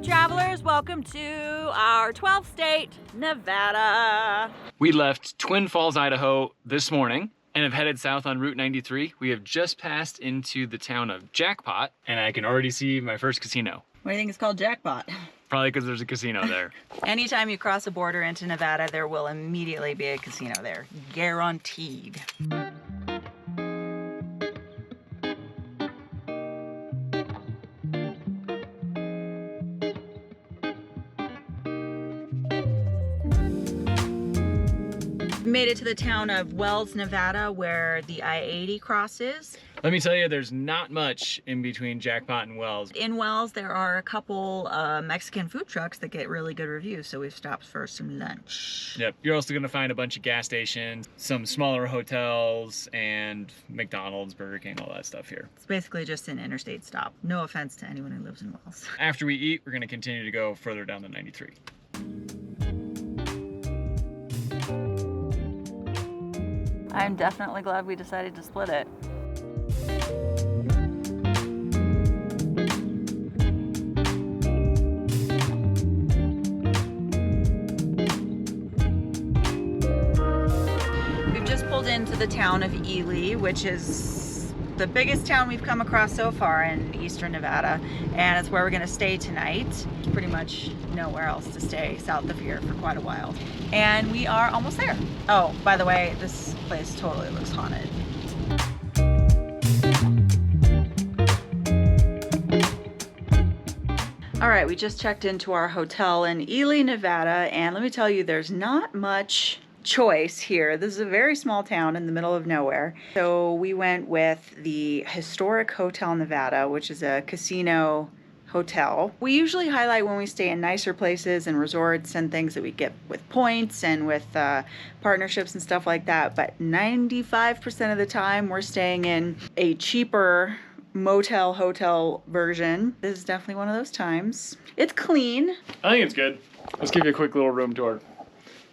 travelers, welcome to our 12th state, Nevada. We left Twin Falls, Idaho this morning and have headed south on Route 93. We have just passed into the town of Jackpot, and I can already see my first casino. What do you think it's called? Jackpot. Probably because there's a casino there. Anytime you cross a border into Nevada, there will immediately be a casino there. Guaranteed. Made it to the town of Wells, Nevada, where the I-80 crosses. Let me tell you, there's not much in between Jackpot and Wells. In Wells, there are a couple Mexican food trucks that get really good reviews, so we've stopped for some lunch. Yep, you're also gonna find a bunch of gas stations, some smaller hotels, and McDonald's, Burger King, all that stuff here. It's basically just an interstate stop. No offense to anyone who lives in Wells. After we eat, we're gonna continue to go further down the 93. I'm definitely glad we decided to split it. We've just pulled into the town of Ely, which is the biggest town we've come across so far in eastern Nevada, and it's where we're gonna stay tonight. Pretty much nowhere else to stay south of here for quite a while. And we are almost there. Oh, by the way, this place totally looks haunted. All right, we just checked into our hotel in Ely, Nevada, and let me tell you, there's not much choice here. This is a very small town in the middle of nowhere. So we went with the Historic Hotel Nevada, which is a casino hotel. We usually highlight when we stay in nicer places and resorts and things that we get with points and with partnerships and stuff like that, but 95% of the time we're staying in a cheaper motel hotel version. This is definitely one of those times. It's clean. I think it's good. Let's give you a quick little room tour.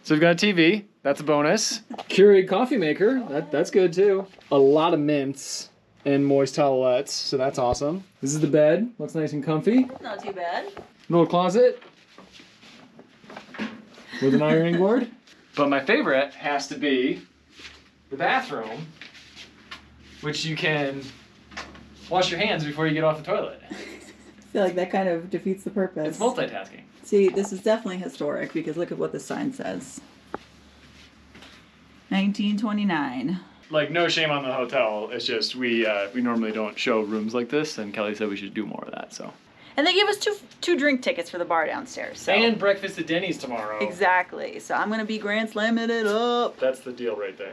So we've got a TV, that's a bonus. Keurig coffee maker, that's good too. A lot of mints and moist towelettes, so that's awesome. This is the bed, looks nice and comfy. Not too bad. Little closet with an ironing board. But my favorite has to be the bathroom, which you can wash your hands before you get off the toilet. I feel like that kind of defeats the purpose. It's multitasking. See, this is definitely historic because look at what the sign says. 1929. Like, no shame on the hotel. It's just we normally don't show rooms like this, and Kelly said we should do more of that. So. And they gave us two drink tickets for the bar downstairs. So. And breakfast at Denny's tomorrow. Exactly. So I'm gonna be grand slamming it up. That's the deal right there.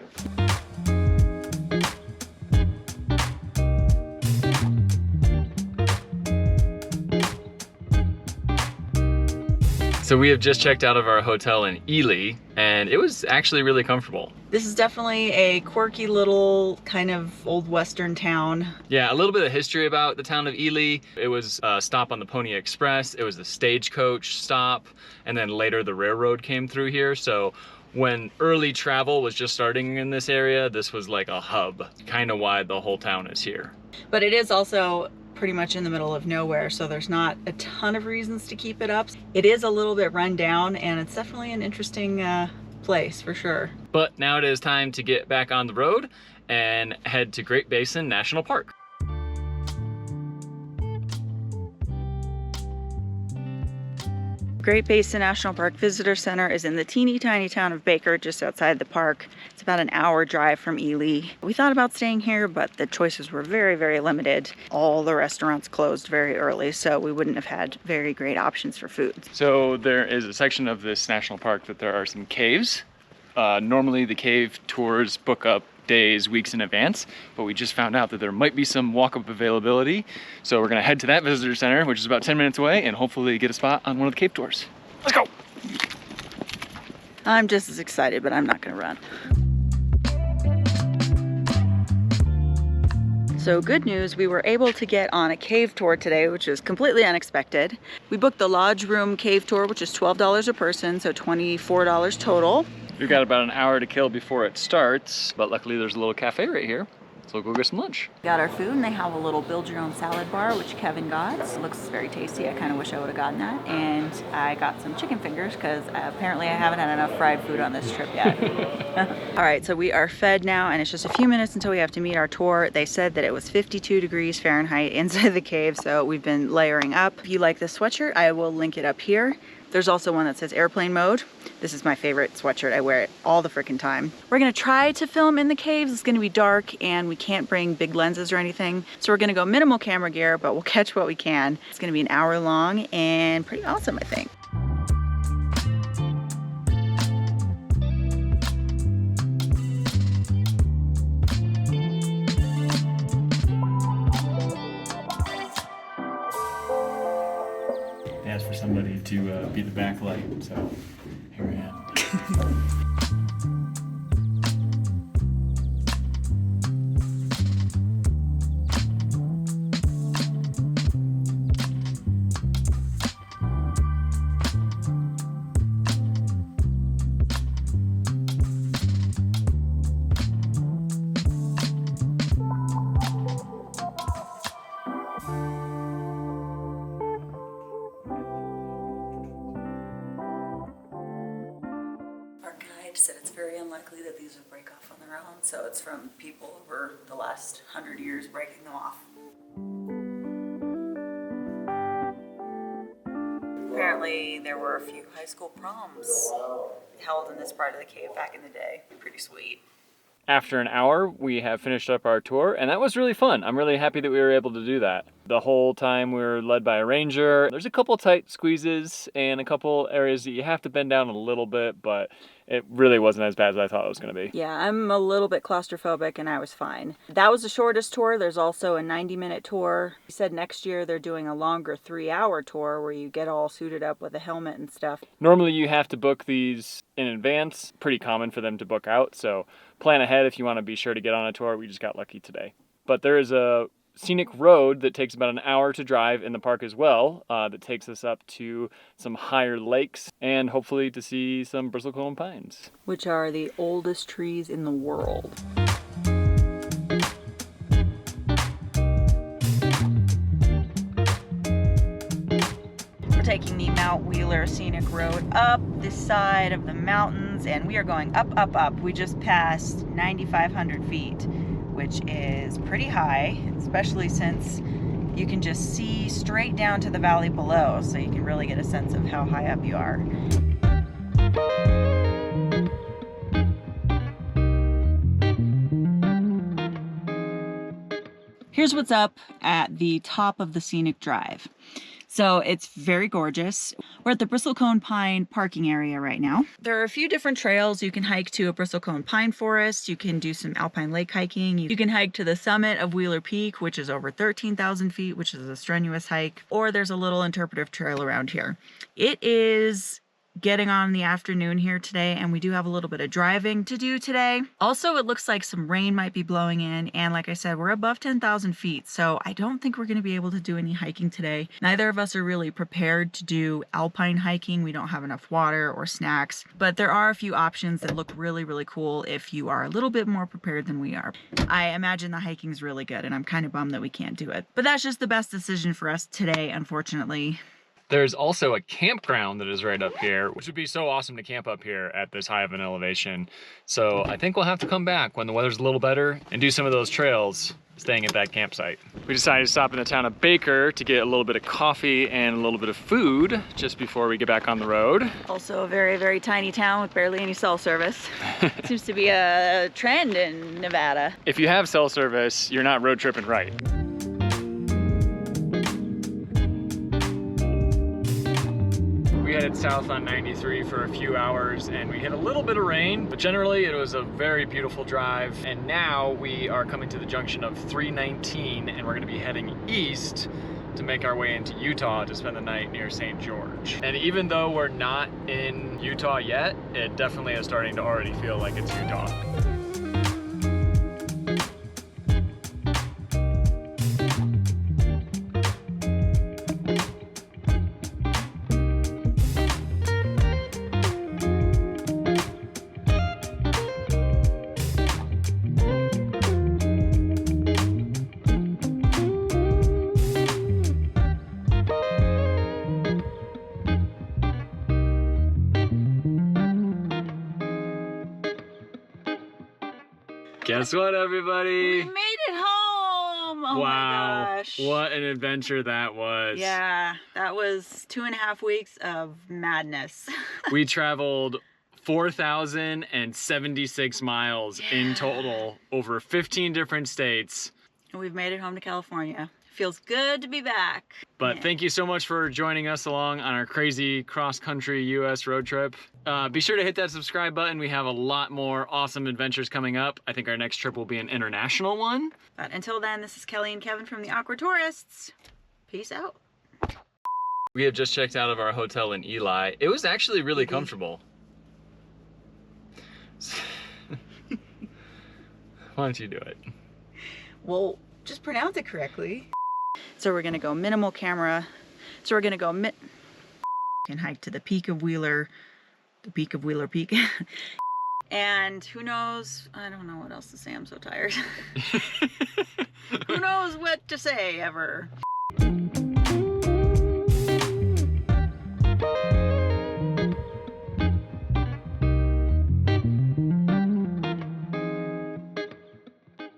So we have just checked out of our hotel in Ely, and it was actually really comfortable. This is definitely a quirky little kind of old western town. Yeah, a little bit of history about the town of Ely. It was a stop on the Pony Express. It was the stagecoach stop, and then later the railroad came through here. So when early travel was just starting in this area, this was like a hub, kind of why the whole town is here. But it is also pretty much in the middle of nowhere, so there's not a ton of reasons to keep it up. It is a little bit run down, and it's definitely an interesting place for sure. But now it is time to get back on the road and head to Great Basin National Park. Great Basin National Park Visitor Center is in the teeny tiny town of Baker, just outside the park. It's about an hour drive from Ely. We thought about staying here, but the choices were very, very limited. All the restaurants closed very early, so we wouldn't have had very great options for food. So there is a section of this national park that there are some caves. Normally the cave tours book up days, weeks in advance, but we just found out that there might be some walk-up availability. So we're gonna head to that visitor center, which is about 10 minutes away, and hopefully get a spot on one of the cave tours. Let's go. I'm just as excited, but I'm not gonna run. So good news, we were able to get on a cave tour today, which is completely unexpected. We booked the lodge room cave tour, which is $12 a person, so $24 total. We've got about an hour to kill before it starts, but luckily there's a little cafe right here. So we'll go get some lunch. Got our food, and they have a little build your own salad bar, which Kevin got. It looks very tasty. I kind of wish I would have gotten that. And I got some chicken fingers because apparently I haven't had enough fried food on this trip yet. All right, so we are fed now, and it's just a few minutes until we have to meet our tour. They said that it was 52 degrees Fahrenheit inside the cave, so we've been layering up. If you like this sweatshirt, I will link it up here. There's also one that says airplane mode. This is my favorite sweatshirt. I wear it all the freaking time. We're gonna try to film in the caves. It's gonna be dark and we can't bring big lenses or anything. So we're gonna go minimal camera gear, but we'll catch what we can. It's gonna be an hour long and pretty awesome, I think. They asked for somebody to be the backlight, so here I am. Said it's very unlikely that these would break off on their own, so it's from people over the last 100 years breaking them off. Apparently there were a few high school proms held in this part of the cave back in the day. Pretty sweet. After an hour, we have finished up our tour, and that was really fun. I'm really happy that we were able to do that. The whole time we were led by a ranger. There's a couple tight squeezes and a couple areas that you have to bend down a little bit, but it really wasn't as bad as I thought it was going to be. Yeah, I'm a little bit claustrophobic and I was fine. That was the shortest tour. There's also a 90-minute tour. He said next year they're doing a longer 3-hour tour where you get all suited up with a helmet and stuff. Normally you have to book these in advance. Pretty common for them to book out, so plan ahead if you want to be sure to get on a tour. We just got lucky today. But there is a scenic road that takes about an hour to drive in the park as well, that takes us up to some higher lakes and hopefully to see some bristlecone pines, which are the oldest trees in the world. We're taking the Mount Wheeler Scenic Road up this side of the mountains, and we are going up, up, up. We just passed 9,500 feet, which is pretty high, especially since you can just see straight down to the valley below, so you can really get a sense of how high up you are. Here's what's up at the top of the scenic drive. So it's very gorgeous. We're at the bristlecone pine parking area right now. There are a few different trails. You can hike to a bristlecone pine forest. You can do some alpine lake hiking. You can hike to the summit of Wheeler Peak, which is over 13,000 feet, which is a strenuous hike. Or there's a little interpretive trail around here. It is getting on in the afternoon here today, and we do have a little bit of driving to do today. Also, it looks like some rain might be blowing in, and like I said, we're above 10,000 feet, so I don't think we're going to be able to do any hiking today. Neither of us are really prepared to do alpine hiking. We don't have enough water or snacks, but there are a few options that look really, really cool if you are a little bit more prepared than we are. I imagine the hiking's really good, and I'm kind of bummed that we can't do it. But that's just the best decision for us today, unfortunately. There's also a campground that is right up here, which would be so awesome to camp up here at this high of an elevation. So I think we'll have to come back when the weather's a little better and do some of those trails staying at that campsite. We decided to stop in the town of Baker to get a little bit of coffee and a little bit of food just before we get back on the road. Also a very, very tiny town with barely any cell service. Seems to be a trend in Nevada. If you have cell service, you're not road tripping right. We headed south on 93 for a few hours and we hit a little bit of rain, but generally it was a very beautiful drive. And now we are coming to the junction of 319 and we're gonna be heading east to make our way into Utah to spend the night near St. George. And even though we're not in Utah yet, it definitely is starting to already feel like it's Utah. Guess what, everybody? We made it home! Oh Wow, my gosh. what an adventure that was. Yeah, that was 2.5 weeks of madness. We traveled 4,076 miles in total over 15 different states. And we've made it home to California. Feels good to be back. But Yeah. thank you so much for joining us along on our crazy cross-country US road trip. Be sure to hit that subscribe button. We have a lot more awesome adventures coming up. I think our next trip will be an international one. But until then, this is Kelly and Kevin from the Awkward Tourists. Peace out. We have just checked out of our hotel in Ely. It was actually really comfortable. Why don't you do it? Well, just pronounce it correctly. So we're gonna go minimal camera. So we're gonna go and hike to the peak of Wheeler, Peak. And who knows, I don't know what else to say, I'm so tired. Who knows what to say ever.